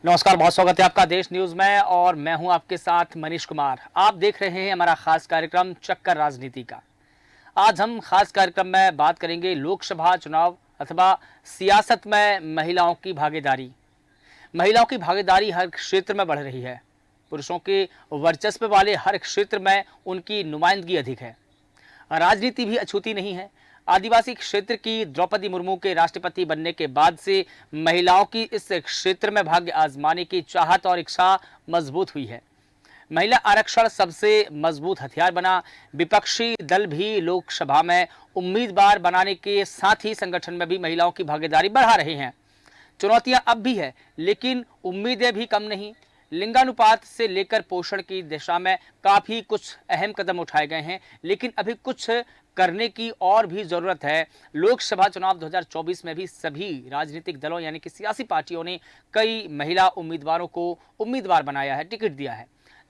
नमस्कार, बहुत स्वागत है आपका देश न्यूज में और मैं हूं आपके साथ मनीष कुमार। आप देख रहे हैं हमारा खास कार्यक्रम चक्कर राजनीति का। आज हम खास कार्यक्रम में बात करेंगे लोकसभा चुनाव अथवा सियासत में महिलाओं की भागीदारी। महिलाओं की भागीदारी हर क्षेत्र में बढ़ रही है। पुरुषों के वर्चस्व वाले हर क्षेत्र में उनकी नुमाइंदगी अधिक है। राजनीति भी अछूती नहीं है। आदिवासी क्षेत्र की द्रौपदी मुर्मू के राष्ट्रपति बनने के बाद से महिलाओं की इस क्षेत्र में भाग्य आजमाने की चाहत और इच्छा मजबूत हुई है। महिला आरक्षण सबसे मजबूत हथियार बना। विपक्षी दल भी लोकसभा में उम्मीदवार बनाने के साथ ही संगठन में भी महिलाओं की भागीदारी बढ़ा रहे हैं। चुनौतियां अब भी है, लेकिन उम्मीदें भी कम नहीं। लिंगानुपात से लेकर पोषण की दिशा में काफी कुछ अहम कदम उठाए गए हैं, लेकिन अभी कुछ करने की और भी जरूरत है। लोकसभा चुनाव 2024 में भी सभी राजनीतिक दलों यानी कि सियासी पार्टियों ने कई महिला उम्मीदवारों को उम्मीदवार बनाया है, टिकट दिया है।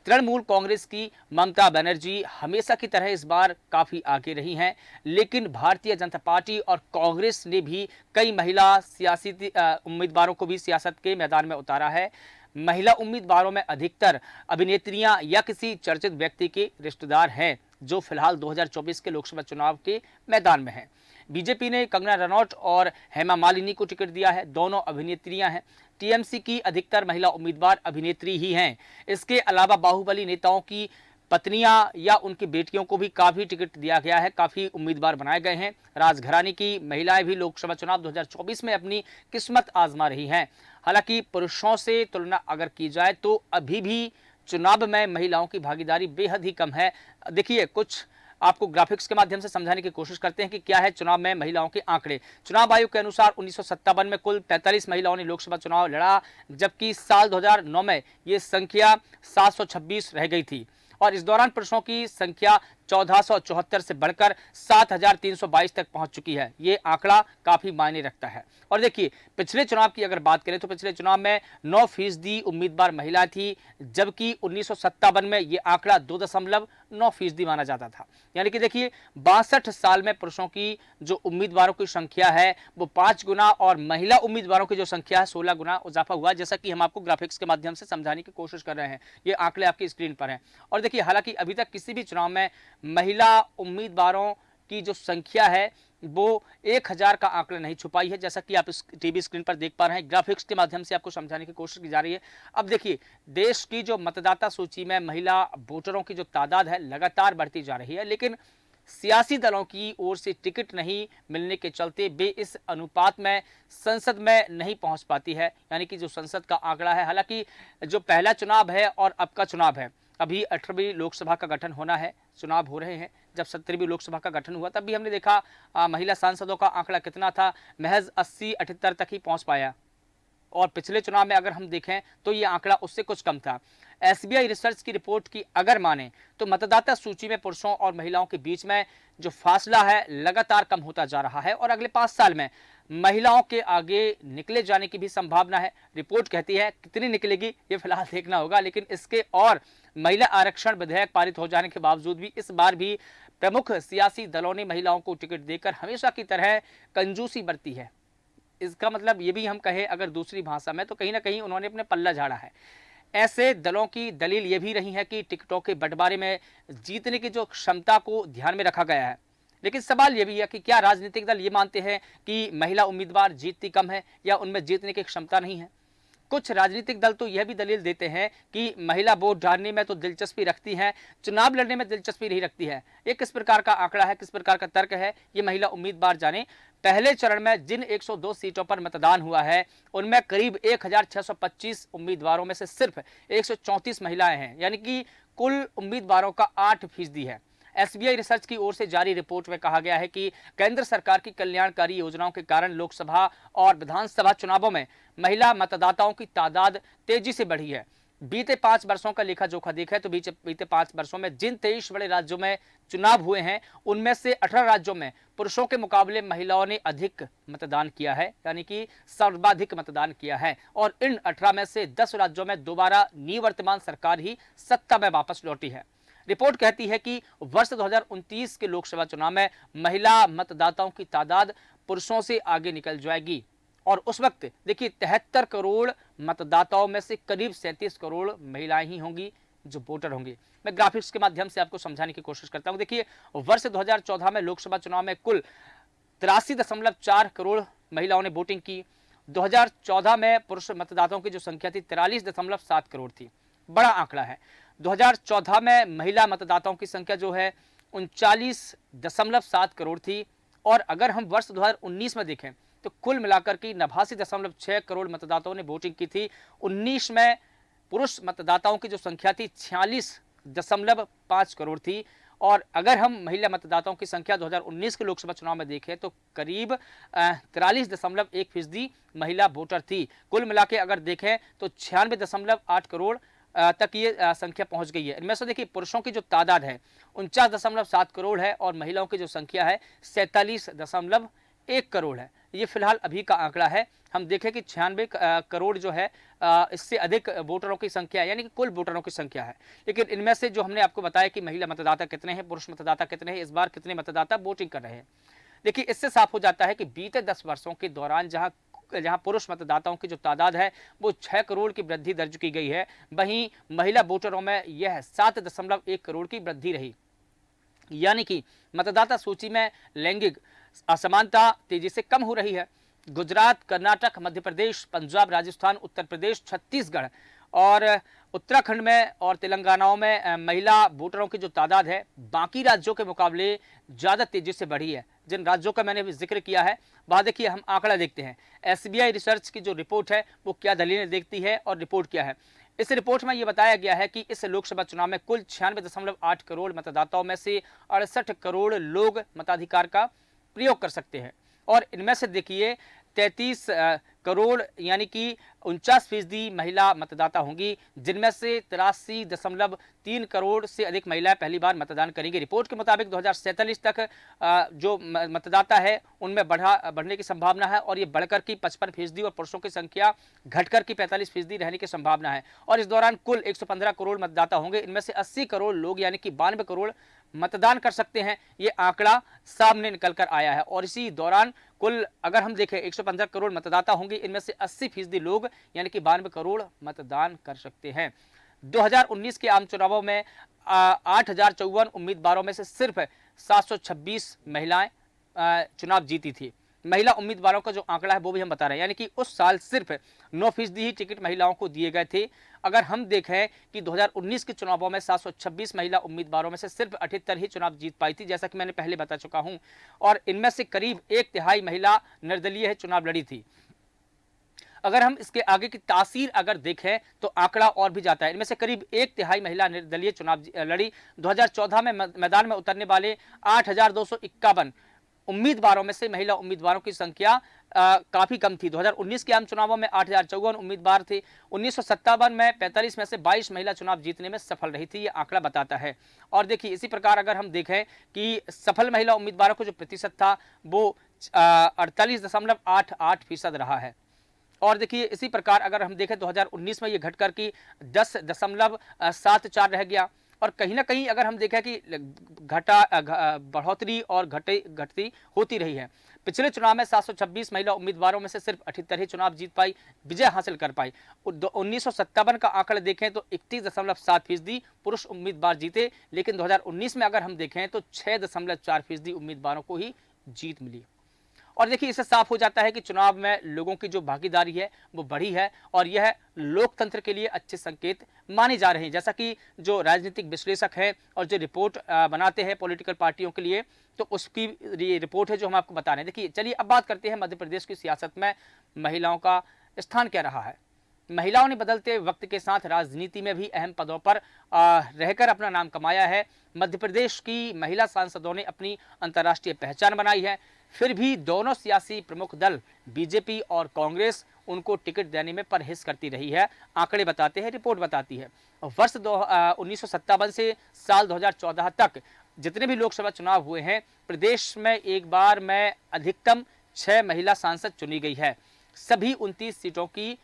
तृणमूल कांग्रेस की ममता बनर्जी हमेशा की तरह इस बार काफी आगे रही हैं, लेकिन भारतीय जनता पार्टी और कांग्रेस ने भी कई महिला सियासी उम्मीदवारों को भी सियासत के मैदान में उतारा है। महिला उम्मीदवारों में अधिकतर अभिनेत्रियां या किसी चर्चित व्यक्ति के रिश्तेदार हैं, जो फिलहाल 2024 के लोकसभा चुनाव के मैदान में हैं। बीजेपी ने कंगना रनौत और हेमा मालिनी को टिकट दिया है। दोनों अभिनेत्रियां हैं। टीएमसी की अधिकतर महिला उम्मीदवार अभिनेत्री ही हैं। इसके अलावा बाहुबली नेताओं की पत्नियां या उनकी बेटियों को भी काफी टिकट दिया गया है, काफी उम्मीदवार बनाए गए हैं। राजघराने की महिलाएं भी लोकसभा चुनाव 2024 में अपनी किस्मत आजमा रही हैं। हालांकि पुरुषों से तुलना अगर की जाए तो अभी भी चुनाव में महिलाओं की भागीदारी बेहद ही कम है। देखिए, कुछ आपको ग्राफिक्स के माध्यम से समझाने की कोशिश करते हैं कि क्या है चुनाव में महिलाओं के आंकड़े। चुनाव आयोग के अनुसार 1957 में कुल 43 महिलाओं ने लोकसभा चुनाव लड़ा, जबकि साल 2009 में ये संख्या 726 रह गई थी और इस दौरान पुरुषों की संख्या 1474 से बढ़कर 7322 तक पहुंच चुकी है। ये आंकड़ा काफी मायने रखता है। और देखिए, पिछले चुनाव की अगर बात करें तो पिछले चुनाव में 9% उम्मीदवार महिला थी, जबकि 1957 में ये आंकड़ा 2.9% माना जाता था। यानी कि देखिए, 62 साल में पुरुषों की जो उम्मीदवारों की संख्या है वो 5 गुना और महिला उम्मीदवारों की जो संख्या है 16 गुना इजाफा हुआ, जैसा कि हम आपको ग्राफिक्स के माध्यम से समझाने की कोशिश कर रहे हैं। ये आंकड़े आपकी स्क्रीन पर हैं। और देखिए, हालांकि अभी तक किसी भी चुनाव में महिला उम्मीदवारों की जो संख्या है वो 1000 का आंकड़ा नहीं छुपाई है, जैसा कि आप इस टीवी स्क्रीन पर देख पा रहे हैं। ग्राफिक्स के माध्यम से आपको समझाने की कोशिश की जा रही है। अब देखिए, देश की जो मतदाता सूची में महिला वोटरों की जो तादाद है लगातार बढ़ती जा रही है, लेकिन सियासी दलों की ओर से टिकट नहीं मिलने के चलते वे इस अनुपात में संसद में नहीं पहुंच पाती है। यानी कि जो संसद का आंकड़ा है, हालांकि जो पहला चुनाव है और अब का चुनाव है, अभी 18वीं लोकसभा का गठन होना है, चुनाव हो रहे हैं। जब 17वीं लोकसभा का गठन हुआ तब भी हमने देखा महिला सांसदों का आंकड़ा कितना था, महज 80-78 तक ही पहुंच पाया। और पिछले चुनाव में अगर हम देखें तो ये आंकड़ा उससे कुछ कम था। एसबीआई रिसर्च की रिपोर्ट की अगर माने तो मतदाता सूची में पुरुषों और महिलाओं के बीच में जो फासला है लगातार कम होता जा रहा है और अगले 5 साल में महिलाओं के आगे निकले जाने की भी संभावना है। रिपोर्ट कहती है, कितनी निकलेगी ये फिलहाल देखना होगा, लेकिन इसके और महिला आरक्षण विधेयक पारित हो जाने के बावजूद भी इस बार भी प्रमुख सियासी दलों ने महिलाओं को टिकट देकर हमेशा की तरह कंजूसी बरती है। इसका मतलब ये भी हम कहें अगर दूसरी भाषा में तो कहीं ना कहीं उन्होंने अपने पल्ला झाड़ा है। ऐसे दलों की दलील ये भी रही है कि टिकटों के बंटवारे में जीतने की जो क्षमता को ध्यान में रखा गया है। लेकिन सवाल ये भी है कि क्या राजनीतिक दल ये मानते हैं कि महिला उम्मीदवार जीतती कम है या उनमें जीतने की क्षमता नहीं है। कुछ राजनीतिक दल तो यह भी दलील देते हैं कि महिला वोट डालने में तो दिलचस्पी रखती हैं, चुनाव लड़ने में दिलचस्पी नहीं रखती है। ये किस प्रकार का आंकड़ा है, किस प्रकार का तर्क है, ये महिला उम्मीदवार जाने। पहले चरण में जिन 102 सीटों पर मतदान हुआ है उनमें करीब 1625 उम्मीदवारों में से सिर्फ 134 महिलाएं हैं, यानी कि कुल उम्मीदवारों का 8% है। एसबीआई रिसर्च की ओर से जारी रिपोर्ट में कहा गया है कि केंद्र सरकार की कल्याणकारी योजनाओं के कारण लोकसभा और विधानसभा चुनावों में महिला मतदाताओं की तादाद तेजी से बढ़ी है। बीते 5 वर्षों का लेखा जोखा देखा है तो बीते 5 वर्षों में जिन 23 बड़े राज्यों में चुनाव हुए हैं उनमें से 18 राज्यों में पुरुषों के मुकाबले महिलाओं ने अधिक मतदान किया है, यानी कि सर्वाधिक मतदान किया है। और इन 18 में से 10 राज्यों में दोबारा निवर्तमान सरकार ही सत्ता में वापस लौटी है। रिपोर्ट कहती है कि वर्ष 2029 के लोकसभा चुनाव में महिला मतदाताओं की तादाद पुरुषों से आगे निकल जाएगी और उस वक्त देखिए 73 करोड़ मतदाताओं में से करीब 37 करोड़ महिलाएं ही होंगी जो वोटर होंगे। मैं ग्राफिक्स के माध्यम से आपको समझाने की कोशिश करता हूं। देखिए वर्ष 2014 में लोकसभा चुनाव में कुल 83.4 करोड़ महिलाओं ने वोटिंग की। 2014 में पुरुष मतदाताओं की जो संख्या थी 43.7 करोड़ थी। बड़ा आंकड़ा है। 2014 में महिला मतदाताओं की संख्या जो है 39.7 करोड़ थी। और अगर हम वर्ष 2019 में देखें तो कुल मिलाकर की 89.6 करोड़ मतदाताओं ने वोटिंग की थी। 19 में पुरुष मतदाताओं की जो संख्या थी 46.5 करोड़ थी। और अगर हम महिला मतदाताओं की संख्या 2019 के लोकसभा चुनाव में देखें तो करीब 43.1% महिला वोटर थी। कुल मिला के अगर देखें तो 96.8 करोड़ तक ये संख्या पहुंच गई है। इनमें से देखिए पुरुषों की जो तादाद है 49.7 करोड़ है और महिलाओं की जो संख्या है 47.1 करोड़ है। ये फिलहाल अभी का आंकड़ा है। हम देखें कि 96 करोड़ जो है इससे अधिक वोटरों की संख्या यानी कि कुल वोटरों की संख्या है। लेकिन इनमें से जो हमने आपको बताया कि महिला मतदाता कितने हैं, पुरुष मतदाता कितने हैं, इस बार कितने मतदाता वोटिंग कर रहे हैं, देखिए इससे साफ हो जाता है कि बीते 10 वर्षों के दौरान जहां पुरुष मतदाताओं की जो तादाद है वो 6 करोड़ की वृद्धि दर्ज की गई है, वहीं महिला वोटरों में यह 7.1 करोड़ की वृद्धि रही। यानी कि मतदाता सूची में लैंगिक असमानता तेजी से कम हो रही है। गुजरात, कर्नाटक, मध्य प्रदेश, पंजाब, राजस्थान, उत्तर प्रदेश, छत्तीसगढ़ और उत्तराखंड में और तेलंगाना में महिला वोटरों की जो तादाद है बाकी राज्यों के मुकाबले ज़्यादा तेजी से बढ़ी है। जिन राज्यों का मैंने भी जिक्र किया है वहाँ देखिए हम आंकड़ा देखते हैं। SBI रिसर्च की जो रिपोर्ट है वो क्या दलीलें देखती है और रिपोर्ट क्या है। इस रिपोर्ट में ये बताया गया है कि इस लोकसभा चुनाव में कुल 96.8 करोड़ मतदाताओं में से 68 करोड़ लोग मताधिकार का प्रयोग कर सकते हैं। और इनमें से देखिए 33 करोड़ यानी कि 49% महिला मतदाता होंगी, जिनमें से 83.3 करोड़ से अधिक महिलाएं पहली बार मतदान करेंगी। रिपोर्ट के मुताबिक 2047 तक जो मतदाता है उनमें बढ़ने की संभावना है और ये बढ़कर की 55% और पुरुषों की संख्या घटकर की 45% रहने की संभावना है। और इस दौरान कुल 115 करोड़ मतदाता होंगे, इनमें से 80 करोड़ लोग यानी कि 92 करोड़ मतदान कर सकते हैं। ये आंकड़ा सामने निकल कर आया है। और इसी दौरान कुल अगर हम देखें 115 करोड़ मतदाता होंगे, इनमें से 80% लोग यानी कि 92 करोड़ मतदान कर सकते हैं। 2019 के आम चुनावों में 8,054 उम्मीदवारों में से सिर्फ 726 महिलाएं चुनाव जीती थी। महिला उम्मीदवारों का जो आंकड़ा है वो भी हम बता रहे हैं, यानी कि उस साल सिर्फ 9% ही टिकट महिलाओं को दिए गए थे। अगर हम देखें कि 2019 के चुनावों में 726 महिला उम्मीदवारों में से सिर्फ 78 ही चुनाव जीत पाई थी, जैसा कि मैंने पहले बता चुका हूं। और इनमें से करीब 1/3 महिला निर्दलीय चुनाव लड़ी थी। अगर हम इसके आगे की तासीर अगर देखें तो आंकड़ा और भी जाता है। इनमें से करीब 1/3 महिला निर्दलीय चुनाव लड़ी। 2014 में मैदान में उतरने वाले 8,251 उम्मीदवारों में से महिला उम्मीदवारों की संख्या काफी कम थी। 2019 के आम चुनावों में 8,054 उम्मीदवार थे। 1957 में 45 में से 22 महिला चुनाव जीतने में सफल रही थी, ये आंकड़ा बताता है। और देखिए इसी प्रकार अगर हम देखें कि सफल महिला उम्मीदवारों को जो प्रतिशत था वो 48.88% रहा है। और देखिए इसी प्रकार अगर हम देखें 2019 में ये घटकर की 10.74 रह गया। और कहीं ना कहीं अगर हम देखें कि बढ़ोतरी और घटती होती रही है। पिछले चुनाव में 726 महिला उम्मीदवारों में से सिर्फ 78 ही चुनाव जीत पाई, विजय हासिल कर पाई। 1957 का आंकड़ा देखें तो 31.7% पुरुष उम्मीदवार जीते, लेकिन 2019 में अगर हम देखें तो 6.4% उम्मीदवारों को ही जीत मिली। और देखिए इससे साफ हो जाता है कि चुनाव में लोगों की जो भागीदारी है वो बढ़ी है और यह लोकतंत्र के लिए अच्छे संकेत माने जा रहे हैं। जैसा कि जो राजनीतिक विश्लेषक हैं और जो रिपोर्ट बनाते हैं पॉलिटिकल पार्टियों के लिए, तो उसकी ये रिपोर्ट है जो हम आपको बता रहे हैं। देखिए चलिए अब बात करते हैं मध्य प्रदेश की सियासत में महिलाओं का स्थान क्या रहा है। महिलाओं ने बदलते वक्त के साथ राजनीति में भी अहम पदों पर रहकर अपना नाम कमाया है। मध्य प्रदेश की महिला सांसदों ने अपनी अंतर्राष्ट्रीय पहचान बनाई है। फिर भी दोनों सियासी प्रमुख दल बीजेपी और कांग्रेस उनको टिकट देने में परहेज करती रही है, आंकड़े बताते हैं, रिपोर्ट बताती है। वर्ष 1957 से साल 2014 तक जितने भी लोकसभा चुनाव हुए हैं, प्रदेश में एक बार में अधिकतम 6 महिला सांसद चुनी गई है। सभी 29 सीटों की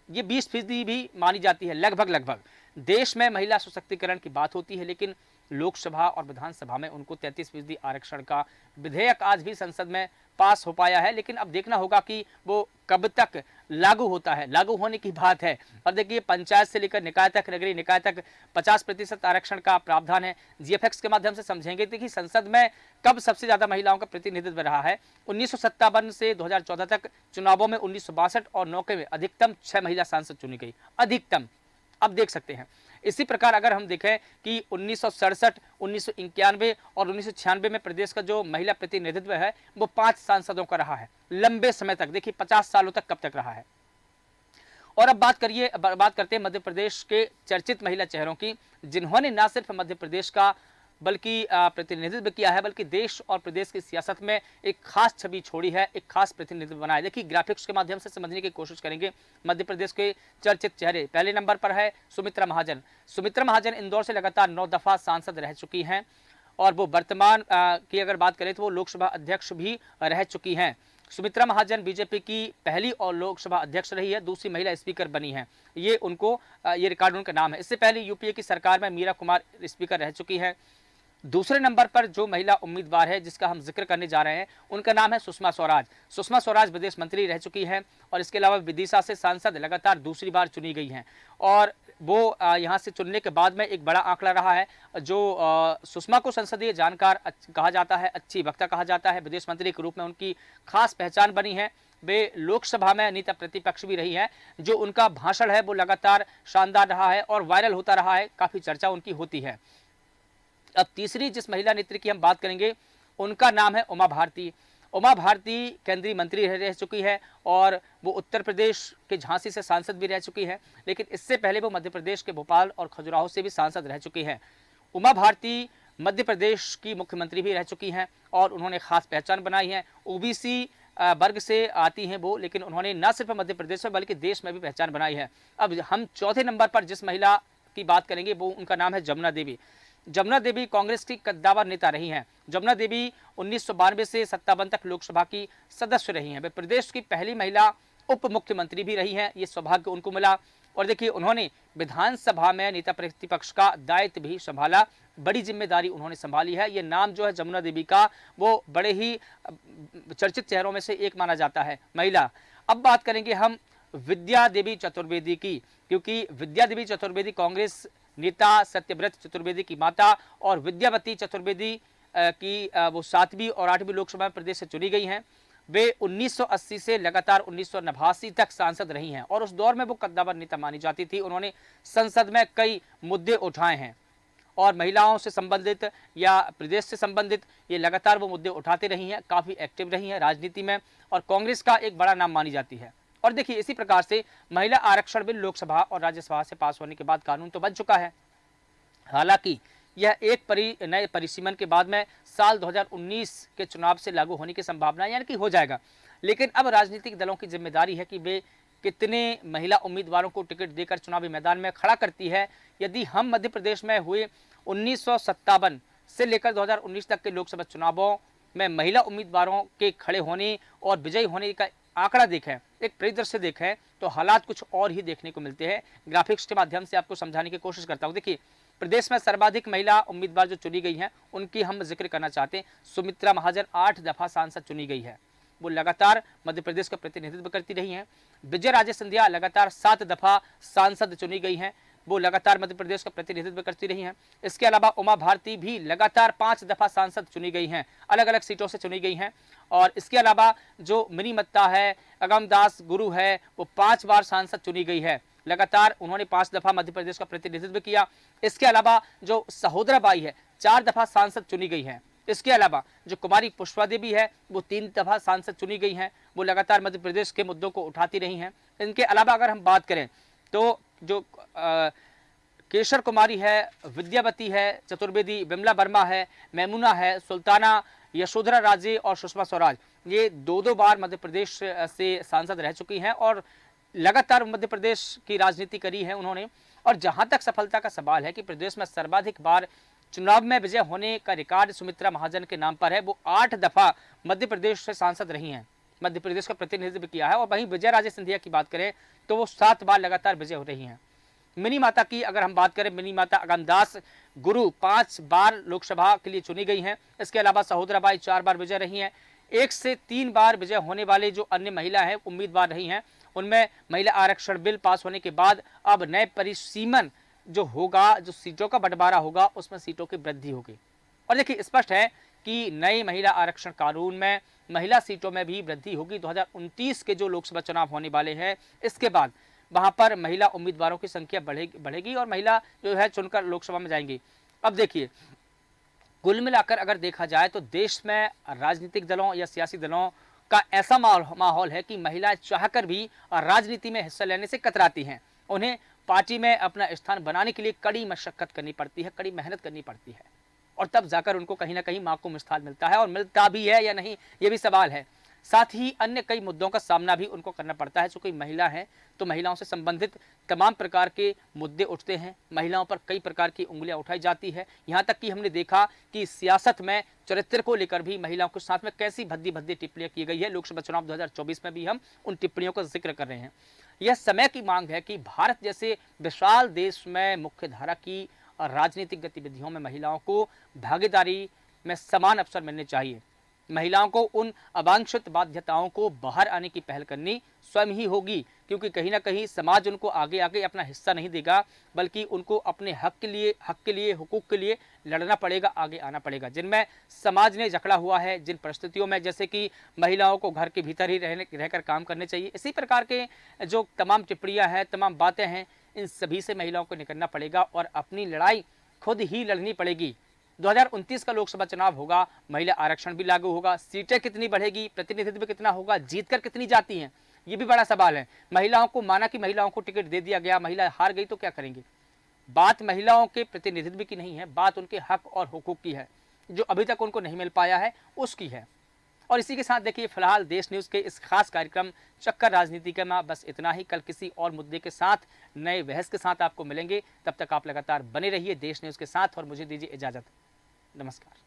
ये 20% भी मानी जाती है। लगभग देश में महिला सशक्तिकरण की बात होती है, लेकिन लोकसभा और विधानसभा में उनको 33% आरक्षण का विधेयक आज भी संसद में पास हो पाया है, लेकिन अब देखना होगा कि वो कब तक लागू होता है। लागू होने की बात है। और देखिए, पंचायत से लेकर निकाय तक, नगरीय निकाय तक 50% आरक्षण का प्रावधान है। जीएफएक्स के माध्यम से समझेंगे। देखिए, संसद में कब सबसे ज्यादा महिलाओं का प्रतिनिधित्व रहा है। 1957 से 2014 तक चुनावों में 1962 और 9 में अधिकतम 6 महिला सांसद चुनी गई, अधिकतम। अब देख सकते हैं। इसी प्रकार अगर हम देखें कि 1967, 1991 और 1996 में प्रदेश का जो महिला प्रतिनिधित्व है वो 5 सांसदों का रहा है, लंबे समय तक। देखिए, 50 सालों तक कब तक रहा है। और अब बात करते हैं मध्य प्रदेश के चर्चित महिला चेहरों की, जिन्होंने न सिर्फ मध्य प्रदेश का बल्कि प्रतिनिधित्व किया है, बल्कि देश और प्रदेश की सियासत में एक खास छवि छोड़ी है, एक खास प्रतिनिधित्व बनाया। देखिए, ग्राफिक्स के माध्यम से समझने की कोशिश करेंगे। मध्य प्रदेश के चर्चित चेहरे, पहले नंबर पर है सुमित्रा महाजन। सुमित्रा महाजन इंदौर से लगातार 9 दफा सांसद रह चुकी हैं और वो वर्तमान की अगर बात करें तो वो लोकसभा अध्यक्ष भी रह चुकी हैं। सुमित्रा महाजन बीजेपी की पहली और लोकसभा अध्यक्ष रही है, दूसरी महिला स्पीकर बनी है। ये उनको ये रिकॉर्ड उनका नाम है। इससे पहले यूपीए की सरकार में मीरा कुमार स्पीकर रह चुकी है। दूसरे नंबर पर जो महिला उम्मीदवार है जिसका हम जिक्र करने जा रहे हैं, उनका नाम है सुषमा स्वराज। सुषमा स्वराज विदेश मंत्री रह चुकी हैं और इसके अलावा विदिशा से सांसद लगातार दूसरी बार चुनी गई हैं। और वो यहाँ से चुनने के बाद में एक बड़ा आंकड़ा रहा है। जो सुषमा को संसदीय जानकार कहा जाता है, अच्छी वक्ता कहा जाता है, विदेश मंत्री के रूप में उनकी खास पहचान बनी है। वे लोकसभा में नेता प्रतिपक्ष भी रही हैं। जो उनका भाषण है वो लगातार शानदार रहा है और वायरल होता रहा है, काफ़ी चर्चा उनकी होती है। अब तीसरी जिस महिला नेत्री की हम बात करेंगे उनका नाम है उमा भारती। उमा भारती केंद्रीय मंत्री रह चुकी है और वो उत्तर प्रदेश के झांसी से सांसद भी रह चुकी है, लेकिन इससे पहले वो मध्य प्रदेश के भोपाल और खजुराहो से भी सांसद रह चुकी हैं। उमा भारती मध्य प्रदेश की मुख्यमंत्री भी रह चुकी हैं और उन्होंने खास पहचान बनाई है। ओबीसी वर्ग से आती हैं वो, लेकिन उन्होंने न सिर्फ मध्य प्रदेश में बल्कि देश में भी पहचान बनाई है। अब हम चौथे नंबर पर जिस महिला की बात करेंगे वो उनका नाम है जमुना देवी। जमुना देवी कांग्रेस की कद्दावर नेता रही हैं। जमुना देवी 1992 से 57 तक लोकसभा की सदस्य रही हैं। वे प्रदेश की पहली महिला उप मुख्यमंत्री भी रही हैं। ये सौभाग्य उनको मिला। और देखिए, उन्होंने विधानसभा में नेता प्रतिपक्ष का दायित्व भी संभाला, बड़ी जिम्मेदारी उन्होंने संभाली है। ये नाम जो है जमुना देवी का, वो बड़े ही चर्चित चेहरों में से एक माना जाता है, महिला। अब बात करेंगे हम विद्या देवी चतुर्वेदी की, क्योंकि विद्या देवी चतुर्वेदी कांग्रेस नेता सत्यव्रत चतुर्वेदी की माता और विद्यावती चतुर्वेदी की वो 7वीं और 8वीं लोकसभा में प्रदेश से चुनी गई हैं। वे 1980 से लगातार 1989 तक सांसद रही हैं और उस दौर में वो कद्दावर नेता मानी जाती थी। उन्होंने संसद में कई मुद्दे उठाए हैं और महिलाओं से संबंधित या प्रदेश से संबंधित ये लगातार वो मुद्दे उठाते रही हैं, काफ़ी एक्टिव रही हैं राजनीति में और कांग्रेस का एक बड़ा नाम मानी जाती है। और देखिए, इसी प्रकार से महिला आरक्षण बिल लोकसभा और राज्यसभा से पास होने के बाद कानून तो बन चुका है। हालांकि यह एक नए परिसीमन के बाद में साल 2019 के चुनाव से लागू होने की संभावना यानी कि हो जाएगा। लेकिन अब राजनीतिक दलों की जिम्मेदारी है कि वे कितने महिला उम्मीदवारों को टिकट देकर चुनावी मैदान में खड़ा करती है। यदि हम मध्य प्रदेश में हुए 1957 से लेकर 2019 तक के लोकसभा चुनावों में महिला उम्मीदवारों के खड़े होने और विजयी होने का आंकड़ा देखें, एक परिदृश्य देखें, तो हालात कुछ और ही देखने को मिलते हैं। ग्राफिक्स के माध्यम से आपको समझाने की कोशिश करता हूं। देखिए, प्रदेश में सर्वाधिक महिला उम्मीदवार जो चुनी गई हैं उनकी हम जिक्र करना चाहते हैं। सुमित्रा महाजन 8 दफा सांसद चुनी गई है, वो लगातार मध्य प्रदेश का प्रतिनिधित्व करती रही हैं। विजय राजे सिंधिया लगातार 7 दफा सांसद चुनी गई हैं, वो लगातार मध्य प्रदेश का प्रतिनिधित्व करती रही हैं। इसके अलावा उमा भारती भी लगातार 5 दफा सांसद चुनी गई हैं, अलग अलग सीटों से चुनी गई हैं। और इसके अलावा जो मिनी मत्ता है, अगमदास गुरु है, वो 5 बार सांसद चुनी गई है, लगातार उन्होंने 5 दफा मध्य प्रदेश का प्रतिनिधित्व किया। इसके अलावा जो सहोदरा बाई है 4 दफा सांसद चुनी गई हैं। इसके अलावा जो कुमारी पुष्पा देवी है वो 3 दफा सांसद चुनी गई हैं, वो लगातार मध्य प्रदेश के मुद्दों को उठाती रही हैं। इनके अलावा अगर हम बात करें तो जो केशर कुमारी है, विद्यावती है चतुर्वेदी, विमला वर्मा है, मैमुना है, सुल्ताना, यशोधरा राजे और सुषमा स्वराज, ये 2-2 बार मध्य प्रदेश से सांसद रह चुकी हैं और लगातार मध्य प्रदेश की राजनीति करी है उन्होंने। और जहां तक सफलता का सवाल है कि प्रदेश में सर्वाधिक बार चुनाव में विजय होने का रिकॉर्ड सुमित्रा महाजन के नाम पर है, वो 8 दफा मध्य प्रदेश से सांसद रही हैं, मध्य प्रदेश का प्रतिनिधित्व किया है। और वहीं विजय राजे सिंधिया की बात करें तो वो 7 बार लगातार विजय हो रही हैं। मिनी माता की अगर हम बात करें, मिनी माता अगमदास गुरु 5 बार लोकसभा के लिए चुनी गई हैं। इसके अलावा सहोदराबाई 4 बार विजय रही हैं। 1 से 3 बार विजय होने वाले जो अन्य महिला हैं उम्मीदवार रही हैं, उनमें महिला आरक्षण बिल पास होने के बाद अब नए परिसीमन जो होगा, जो सीटों का बंटवारा होगा, उसमें सीटों की वृद्धि होगी। और देखिए स्पष्ट है कि नई महिला आरक्षण कानून में महिला सीटों में भी वृद्धि होगी। 2029 के जो लोकसभा चुनाव होने वाले हैं, इसके बाद वहां पर महिला उम्मीदवारों की संख्या बढ़ेगी और महिला जो है चुनकर लोकसभा में जाएंगी। अब देखिए कुल मिलाकर अगर देखा जाए तो देश में राजनीतिक दलों या सियासी दलों का ऐसा माहौल है कि महिलाएं चाहकर भी राजनीति में हिस्सा लेने से कतराती हैं। उन्हें पार्टी में अपना स्थान बनाने के लिए कड़ी मशक्कत करनी पड़ती है, कड़ी मेहनत करनी पड़ती है, और तब जाकर उनको कहीं ना कहीं माकूम स्थान मिलता है, और मिलता भी है या नहीं ये भी सवाल है। साथ ही अन्य कई मुद्दों का सामना भी उनको करना पड़ता है। चूंकि महिला है तो महिलाओं से संबंधित तमाम प्रकार के मुद्दे उठते हैं, महिलाओं पर कई प्रकार की उंगलियां उठाई जाती है। यहाँ तक कि हमने देखा कि सियासत में चरित्र को लेकर भी महिलाओं के साथ में कैसी भद्दी भद्दी टिप्पणियां की गई है। लोकसभा चुनाव 2024 में भी हम उन टिप्पणियों का जिक्र कर रहे हैं। यह समय की मांग है कि भारत जैसे विशाल देश में मुख्य धारा की राजनीतिक गतिविधियों में महिलाओं को भागीदारी में समान अवसर मिलने चाहिए। महिलाओं को उन अवांछित बाध्यताओं को बाहर आने की पहल करनी स्वयं ही होगी, क्योंकि कहीं ना कहीं समाज उनको आगे आगे अपना हिस्सा नहीं देगा, बल्कि उनको अपने हक के लिए हुकूक के लिए लड़ना पड़ेगा, आगे आना पड़ेगा। जिनमें समाज ने जकड़ा हुआ है, जिन परिस्थितियों में, जैसे कि महिलाओं को घर के भीतर ही रहकर काम करने चाहिए, इसी प्रकार के जो तमाम टिप्पणियां हैं, तमाम बातें हैं, इन सभी से महिलाओं को निकलना पड़ेगा और अपनी लड़ाई खुद ही लड़नी पड़ेगी। 2029 का लोकसभा चुनाव होगा, महिला आरक्षण भी लागू होगा, सीटें कितनी बढ़ेगी, प्रतिनिधित्व कितना होगा, जीतकर कितनी जाती हैं, ये भी बड़ा सवाल है। महिलाओं को माना कि महिलाओं को टिकट दे दिया गया, महिला हार गई तो क्या करेंगे। बात महिलाओं के प्रतिनिधित्व की नहीं है, बात उनके हक और हुकूक की है, जो अभी तक उनको नहीं मिल पाया है उसकी है। और इसी के साथ देखिए फिलहाल देश न्यूज़ के इस खास कार्यक्रम चक्कर राजनीति का में बस इतना ही। कल किसी और मुद्दे के साथ, नए बहस के साथ आपको मिलेंगे। तब तक आप लगातार बने रहिए देश न्यूज़ के साथ और मुझे दीजिए इजाज़त। नमस्कार।